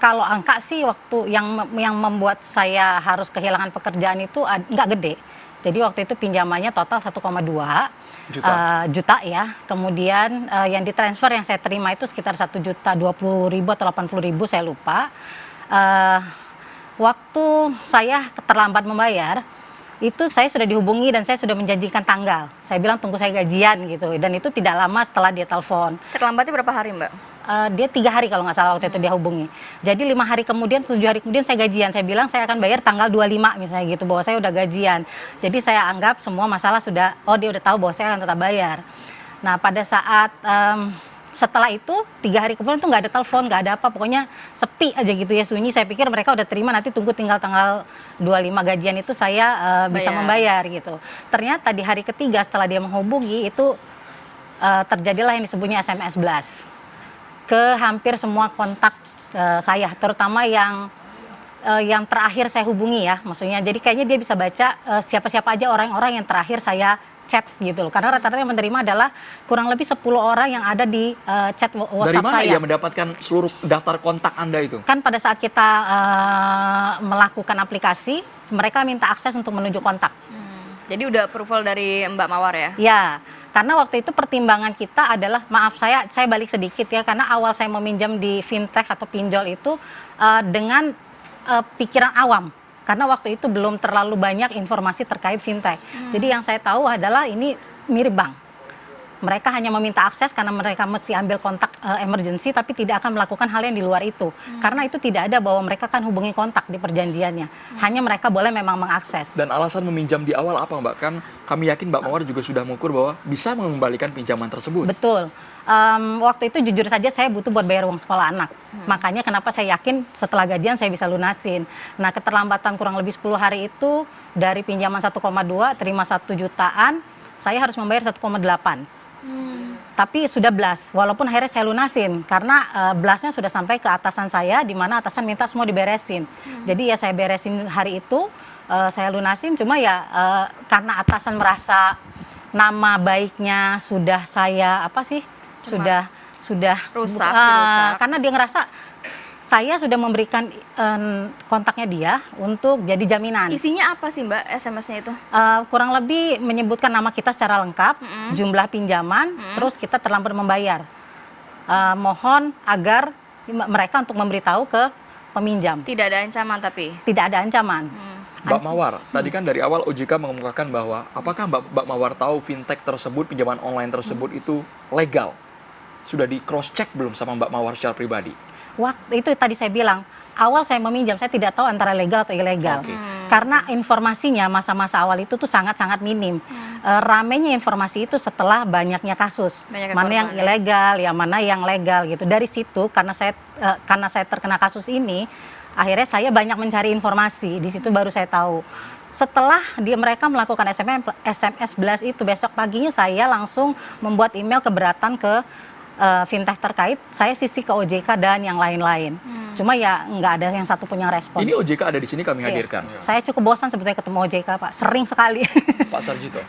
Kalau angka sih waktu yang membuat saya harus kehilangan pekerjaan itu nggak gede. Jadi waktu itu pinjamannya total 1,2 juta ya. Kemudian yang ditransfer yang saya terima itu sekitar 1.020.000 atau 80.000 saya lupa. Waktu saya terlambat membayar, itu saya sudah dihubungi dan saya sudah menjanjikan tanggal. Saya bilang tunggu saya gajian gitu. Dan itu tidak lama setelah dia telepon. Terlambatnya berapa hari, Mbak? Dia 3 hari kalau nggak salah waktu itu dia hubungi. Jadi 5 hari kemudian, 7 hari kemudian saya gajian. Saya bilang saya akan bayar tanggal 25 misalnya gitu, bahwa saya udah gajian. Jadi saya anggap semua masalah sudah, dia udah tahu bahwa saya akan tetap bayar. Nah pada saat setelah itu 3 hari kemudian tuh nggak ada telepon, nggak ada apa, pokoknya sepi aja gitu ya, sunyi. Saya pikir mereka udah terima, nanti tunggu tinggal tanggal 25 gajian itu saya bisa membayar gitu. Ternyata di hari ketiga setelah dia menghubungi itu terjadilah yang disebutnya SMS blast ke hampir semua kontak saya, terutama yang terakhir saya hubungi ya, maksudnya. Jadi kayaknya dia bisa baca siapa-siapa aja orang-orang yang terakhir saya chat gitu loh. Karena rata-rata yang menerima adalah kurang lebih 10 orang yang ada di chat WhatsApp saya. Dari mana ia mendapatkan seluruh daftar kontak Anda itu? Kan pada saat kita melakukan aplikasi, mereka minta akses untuk menuju kontak. Jadi udah approval dari Mbak Mawar ya? Ya. Karena waktu itu pertimbangan kita adalah, maaf saya balik sedikit ya, karena awal saya meminjam di fintech atau pinjol itu dengan pikiran awam. Karena waktu itu belum terlalu banyak informasi terkait fintech. Jadi yang saya tahu adalah ini mirip bank. Mereka hanya meminta akses karena mereka mesti ambil kontak emergency, tapi tidak akan melakukan hal yang di luar itu. Karena itu tidak ada bahwa mereka akan hubungi kontak di perjanjiannya. Hanya mereka boleh memang mengakses. Dan alasan meminjam di awal apa, Mbak? Kan kami yakin Mbak Mawar juga sudah mengukur bahwa bisa mengembalikan pinjaman tersebut. Betul. Waktu itu jujur saja saya butuh buat bayar uang sekolah anak. Makanya kenapa saya yakin setelah gajian saya bisa lunasin. Nah keterlambatan kurang lebih 10 hari itu, dari pinjaman 1,2 terima 1 jutaan, saya harus membayar 1,8. Tapi sudah blast, walaupun akhirnya saya lunasin karena blastnya sudah sampai ke atasan saya, di mana atasan minta semua diberesin. Jadi ya saya beresin hari itu, saya lunasin. Cuma ya karena atasan merasa nama baiknya sudah saya sudah rusak, karena dia ngerasa saya sudah memberikan kontaknya dia untuk jadi jaminan. Isinya apa sih Mbak SMS-nya itu? Kurang lebih menyebutkan nama kita secara lengkap, jumlah pinjaman, terus kita terlambat membayar. Mohon agar mereka untuk memberitahu ke peminjam. Tidak ada ancaman tapi? Tidak ada ancaman. Mbak Mawar, tadi kan dari awal OJK mengemukakan bahwa apakah Mbak Mawar tahu fintech tersebut, pinjaman online tersebut itu legal? Sudah di cross check belum sama Mbak Mawar secara pribadi? Waktu itu tadi saya bilang, awal saya meminjam, saya tidak tahu antara legal atau ilegal. Karena informasinya masa-masa awal itu tuh sangat-sangat minim. Ramenya informasi itu setelah banyaknya kasus. Mana yang ilegal, ya mana yang legal gitu. Dari situ karena saya terkena kasus ini, akhirnya saya banyak mencari informasi. Di situ baru saya tahu. Setelah mereka melakukan SMS blast itu, besok paginya saya langsung membuat email keberatan ke fintech terkait, saya sisi ke OJK dan yang lain-lain. Cuma ya nggak ada yang satu pun yang respon. Ini OJK ada di sini kami hadirkan. Saya cukup bosan sebetulnya ketemu OJK, Pak. Sering sekali. Pak Sarjito.